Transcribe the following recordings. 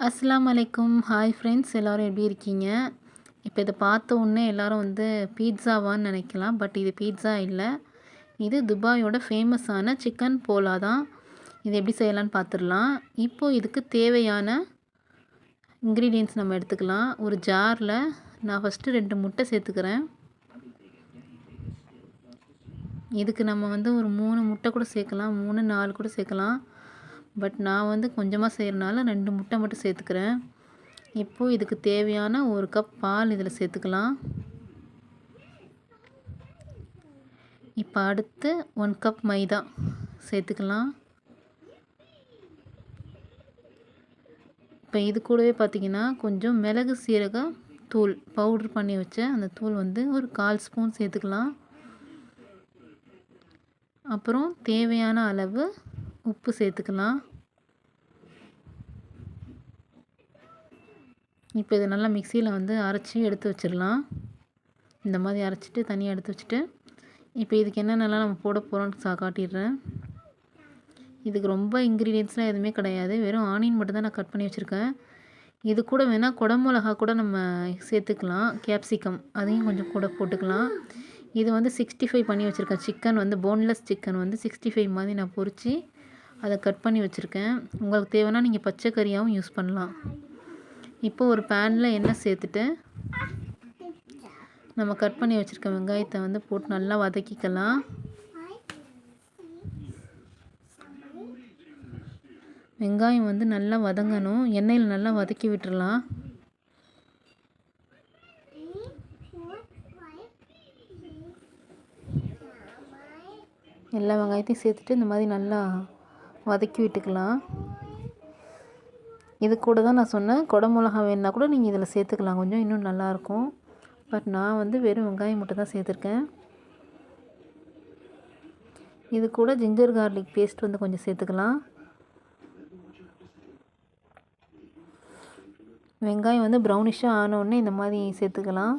அஸ்ஸலாமு அலைக்கும். Hi friends, எல்லோரும் எப்படி இருக்கீங்க? இப்போ இதை பார்த்த உடனே எல்லோரும் பீட்சாவான்னு நினைக்கலாம். பட் இது பீட்சா இல்லை. இது துபாயோட ஃபேமஸான சிக்கன் போலா தான். இது எப்படி செய்யலான்னு பார்த்துடலாம். இப்போது இதுக்கு தேவையான இன்க்ரீடியன்ட்ஸ் நம்ம எடுத்துக்கலாம். ஒரு ஜாரில் நான் ஃபஸ்ட்டு 2 முட்டை சேர்த்துக்கிறேன். இதுக்கு நம்ம ஒரு 3 முட்டை கூட சேர்க்கலாம், 3 4 கூட சேர்க்கலாம். பட் நான் கொஞ்சமாக செய்கிறனால 2 முட்டை மட்டும் சேர்த்துக்கிறேன். இப்போது இதுக்கு தேவையான 1 கப் பால் இதில் சேர்த்துக்கலாம். இப்போ அடுத்து 1 கப் மைதா சேர்த்துக்கலாம். இப்போ இது கூடவே பார்த்திங்கன்னா கொஞ்சம் மிளகு சீரக தூள் பவுட்ரு பண்ணி வச்ச அந்த தூள் ஒரு 1/4 ஸ்பூன் சேர்த்துக்கலாம். அப்புறம் தேவையான அளவு உப்பு சேர்த்துக்கலாம். இப்போ இதை நல்லா மிக்சியில் அரைச்சி எடுத்து வச்சிடலாம். இந்த மாதிரி அரைச்சிட்டு தனியாக எடுத்து வச்சுட்டு இப்போ இதுக்கு என்னென்னலாம் நம்ம போட போகிறோன்னு காட்டிடுறேன். இதுக்கு ரொம்ப இன்க்ரீடியன்ட்ஸ்லாம் எதுவுமே கிடையாது. வெறும் ஆனியன் மட்டும் தான் நான் கட் பண்ணி வச்சுருக்கேன். இது கூட வேணால் குடமிளகா கூட நம்ம சேர்த்துக்கலாம். கேப்சிகம் அதையும் கொஞ்சம் கூட போட்டுக்கலாம். இது 65 பண்ணி வச்சுருக்கேன். சிக்கன் போன்லெஸ் சிக்கன் 65 மாதிரி நான் பொரித்து அதை கட் பண்ணி வச்சுருக்கேன். உங்களுக்கு தேவைன்னா நீங்கள் பச்சை கறியாகவும் யூஸ் பண்ணலாம். இப்போ ஒரு பேனில் எண்ணெய் சேர்த்துட்டு நம்ம கட் பண்ணி வச்சுருக்க வெங்காயத்தை போட்டு நல்லா வதக்கிக்கலாம். வெங்காயம் நல்லா வதங்கணும். எண்ணெயில் நல்லா வதக்கி விட்டுறலாம். எல்லா வெங்காயத்தையும் சேர்த்துட்டு இந்த மாதிரி நல்லா வதக்கி விட்டுக்கலாம். இது கூட தான் நான் சொன்னேன், குடமிளகா வேணுன்னா கூட நீங்கள் இதில் சேர்த்துக்கலாம், கொஞ்சம் இன்னும் நல்லாயிருக்கும். பட் நான் வெறும் வெங்காயம் மட்டும் தான் சேர்த்துருக்கேன். இது கூட ஜிஞ்சர் கார்லிக் பேஸ்ட் கொஞ்சம் சேர்த்துக்கலாம். வெங்காயம் ப்ரௌனிஷாக ஆனோடனே இந்த மாதிரி சேர்த்துக்கலாம்.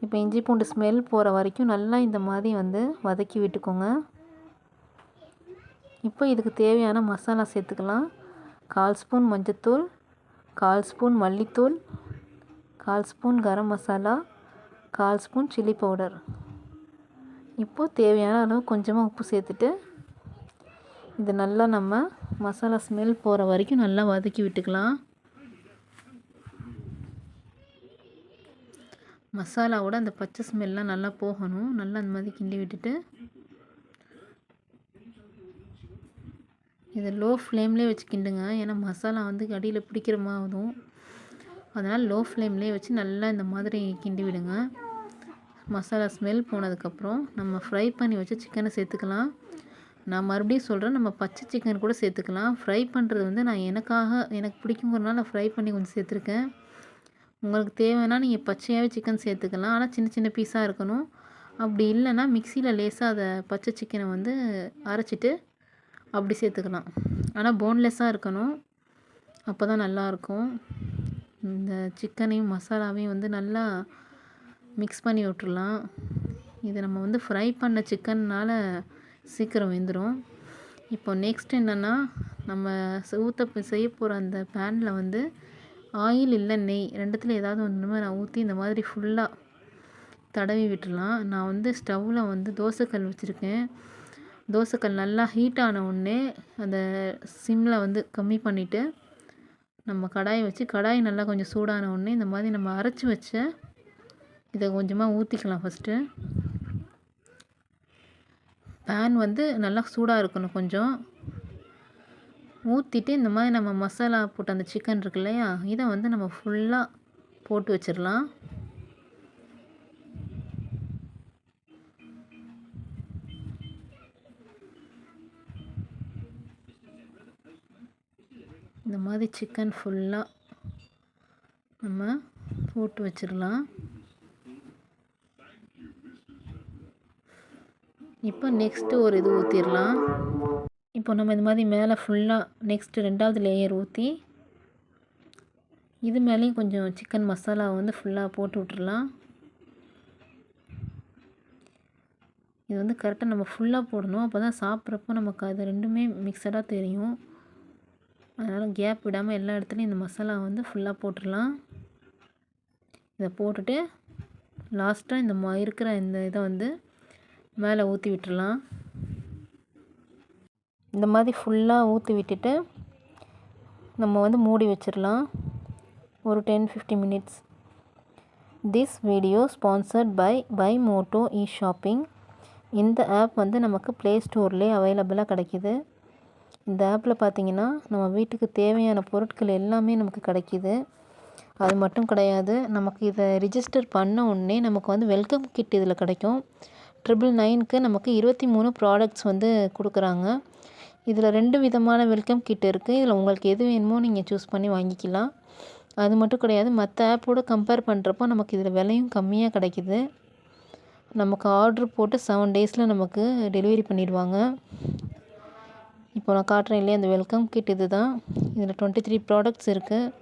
இப்போ இஞ்சி பூண்டு ஸ்மெல் போகிற வரைக்கும் நல்லா இந்த மாதிரி வதக்கி விட்டுக்கோங்க. இப்போ இதுக்கு தேவையான மசாலா சேர்த்துக்கலாம். 1/4 ஸ்பூன் மஞ்சத்தூள், 1/4 ஸ்பூன் மல்லித்தூள், 1/4 spoon garam masala, 1/4 spoon chilli powder. இப்போது தேவையான அளவு கொஞ்சமாக உப்பு சேர்த்துட்டு இது நல்லா நம்ம மசாலா ஸ்மெல் போகிற வரைக்கும் நல்லா வதக்கி விட்டுக்கலாம். மசாலாவோட அந்த பச்சை ஸ்மெல்லாம் நல்லா போகணும். நல்லா அந்த மாதிரி கிண்டி விட்டுட்டு இதை லோ ஃப்ளேம்லேயே வச்சு கிண்டுங்க. ஏன்னா மசாலா அடியில் பிடிக்கிற மாதிரிடும். அதனால் லோ ஃப்ளேம்லேயே வச்சு நல்லா இந்த மாதிரி கிண்டி விடுங்க. மசாலா ஸ்மெல் போனதுக்கப்புறம் நம்ம ஃப்ரை பண்ணி வச்ச சிக்கனை சேர்த்துக்கலாம். நான் மறுபடியும் சொல்கிறேன், நம்ம பச்சை சிக்கன் கூட சேர்த்துக்கலாம். ஃப்ரை பண்ணுறது நான் எனக்கு பிடிக்குங்கிறனால நான் ஃப்ரை பண்ணி கொஞ்சம் சேர்த்துருக்கேன். உங்களுக்கு தேவைன்னா நீங்கள் பச்சையாகவே சிக்கன் சேர்த்துக்கலாம். ஆனால் சின்ன சின்ன பீஸாக இருக்கணும். அப்படி இல்லைன்னா மிக்சியில் லேசாக அதை பச்சை சிக்கனை அரைச்சிட்டு அப்படி சேர்த்துக்கலாம். ஆனால் போன்லெஸ்ஸாக இருக்கணும், அப்போ தான் நல்லாயிருக்கும். இந்த சிக்கனையும் மசாலாவையும் நல்லா மிக்ஸ் பண்ணி விட்டுறலாம். இது நம்ம ஃப்ரை பண்ண சிக்கன்னால் சீக்கிரம் வெந்துடும். இப்போ நெக்ஸ்ட் என்னென்னா, நம்ம செய்ய போகிற அந்த பேனில் ஆயில் இல்லை நெய் ரெண்டுத்தில் ஏதாவது ஒன்று நான் ஊற்றி இந்த மாதிரி ஃபுல்லாக தடவி விட்டுடலாம். நான் ஸ்டவ்வில் தோசைக்கல் வச்சுருக்கேன். தோசைக்கல் நல்லா ஹீட் ஆன உடனே அந்த சிம்மில் கம்மி பண்ணிவிட்டு நம்ம கடாயை வச்சு கடாய் நல்லா கொஞ்சம் சூடான உடனே இந்த மாதிரி நம்ம அரைச்சி வச்ச இதை கொஞ்சமாக ஊற்றிக்கலாம். ஃபஸ்ட்டு பேன் நல்லா சூடாக இருக்கணும். கொஞ்சம் ஊற்றிட்டு இந்த மாதிரி நம்ம மசாலா போட்டு அந்த சிக்கன் இருக்கு இல்லையா, இதை நம்ம ஃபுல்லாக போட்டு வச்சிடலாம். இந்த மாதிரி சிக்கன் ஃபுல்லாக நம்ம போட்டு வச்சிடலாம். இப்போ நெக்ஸ்ட்டு ஒரு இது ஊற்றிடலாம். இப்போ நம்ம இந்த மாதிரி மேலே ஃபுல்லாக நெக்ஸ்ட்டு 2வது லேயர் ஊற்றி இது மேலேயும் கொஞ்சம் சிக்கன் மசாலா ஃபுல்லாக போட்டு விட்டுறலாம். இது கரெக்டாக நம்ம ஃபுல்லாக போடணும். அப்போ தான் சாப்பிட்றப்போ நமக்கு அது ரெண்டுமே மிக்சடாக தெரியும். அதனால் கேப் விடாமல் எல்லா இடத்துலையும் இந்த மசாலா வந்து ஃபுல்லாக போட்டுடலாம். இதை போட்டுட்டு லாஸ்ட்டாக இந்த இருக்கிற இந்த இதை வந்து மேலே ஊற்றி விட்டுடலாம். இந்த மாதிரி ஃபுல்லாக ஊற்றி விட்டுட்டு நம்ம வந்து மூடி வச்சிடலாம் ஒரு 10-15 minutes. This video sponsored by moto shopping. இந்த ஆப் வந்து நமக்கு ப்ளே ஸ்டோர்லேயே அவைலபிளாக கிடைக்கிது. இந்த ஆப்பில் பார்த்திங்கன்னா நம்ம வீட்டுக்கு தேவையான பொருட்கள் எல்லாமே நமக்கு கிடைக்கிது. அது மட்டும் கிடையாது, நமக்கு இதை ரிஜிஸ்டர் பண்ண உடனே நமக்கு வந்து வெல்கம் கிட் இதில் கிடைக்கும். 999க்கு நமக்கு 23 ப்ராடக்ட்ஸ் வந்து கொடுக்குறாங்க. இதில் 2 விதமான வெல்கம் கிட் இருக்குது. இதில் உங்களுக்கு எது வேணுமோ நீங்கள் சூஸ் பண்ணி வாங்கிக்கலாம். அது மட்டும் கிடையாது, மற்ற ஆப்போடு கம்பேர் பண்ணுறப்போ நமக்கு இதில் விலையும் கம்மியாக கிடைக்கிது. நமக்கு ஆர்ட்ரு போட்டு 7 டேஸில் நமக்கு டெலிவரி பண்ணிடுவாங்க. இப்போ நான் காட்டுறேன் இல்லையா, அந்த வெல்கம் கிட் இது தான். இதில் 23 ப்ராடக்ட்ஸ் இருக்குது.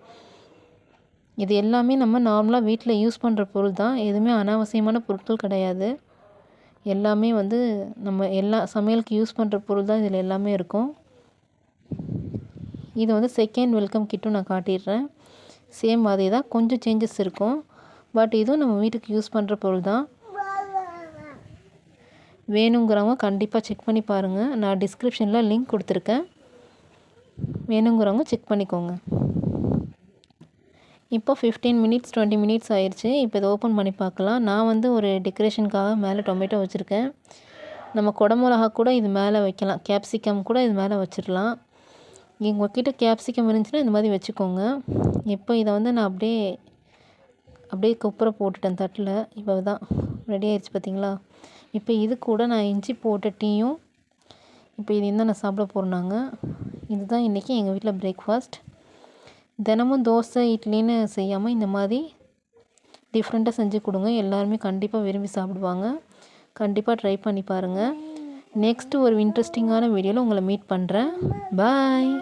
இது எல்லாமே நம்ம நார்மலாக வீட்டில் யூஸ் பண்ணுற பொருள் தான். எதுவுமே அனாவசியமான பொருட்கள் கிடையாது. எல்லாமே வந்து நம்ம எல்லா சமையலுக்கு யூஸ் பண்ணுற பொருள் தான் இதில் எல்லாமே இருக்கும். இது வந்து செகண்ட் வெல்கம் கிட்டும் நான் காட்டிடுறேன். சேம் அதே தான், கொஞ்சம் சேஞ்சஸ் இருக்கும். பட் இதுவும் நம்ம வீட்டுக்கு யூஸ் பண்ணுற பொருள் தான். வேணுங்கிறவங்க கண்டிப்பாக செக் பண்ணி பாருங்கள். நான் டிஸ்கிரிப்ஷனில் லிங்க் கொடுத்துருக்கேன். வேணுங்கிறவங்க செக் பண்ணிக்கோங்க. இப்போ 15 மினிட்ஸ் 20 மினிட்ஸ் ஆயிடுச்சு. இப்போ இதை ஓப்பன் பண்ணி பார்க்கலாம். நான் வந்து ஒரு டெக்கரேஷனுக்காக மேலே டொமேட்டோ வச்சுருக்கேன். நம்ம குடமிளகா கூட இது மேலே வைக்கலாம். கேப்சிகம் கூட இது மேலே வச்சிடலாம். உங்கள்கிட்ட கேப்சிகம் இருந்துச்சுன்னா இந்த மாதிரி வச்சுக்கோங்க. இப்போ இதை வந்து நான் அப்படியே குப்புற போட்டுட்டேன் தட்டில். இப்போ தான் ரெடி ஆயிடுச்சு பார்த்தீங்களா. இப்போ இது கூட நான் இஞ்சி போட்ட டீயும் இப்போ இது தான் நான் சாப்பிட போகிறேனாங்க. இதுதான் இன்றைக்கி எங்கள் வீட்டில் பிரேக்ஃபாஸ்ட். தினமும் தோசை இட்லின்னு செய்யாமல் இந்த மாதிரி டிஃப்ரெண்ட்டாக செஞ்சு கொடுங்க. எல்லாருமே கண்டிப்பாக விரும்பி சாப்பிடுவாங்க. கண்டிப்பாக ட்ரை பண்ணி பாருங்கள். நெக்ஸ்ட்டு ஒரு இன்ட்ரெஸ்டிங்கான வீடியோவில் உங்களை மீட் பண்ணுறேன். பாய்.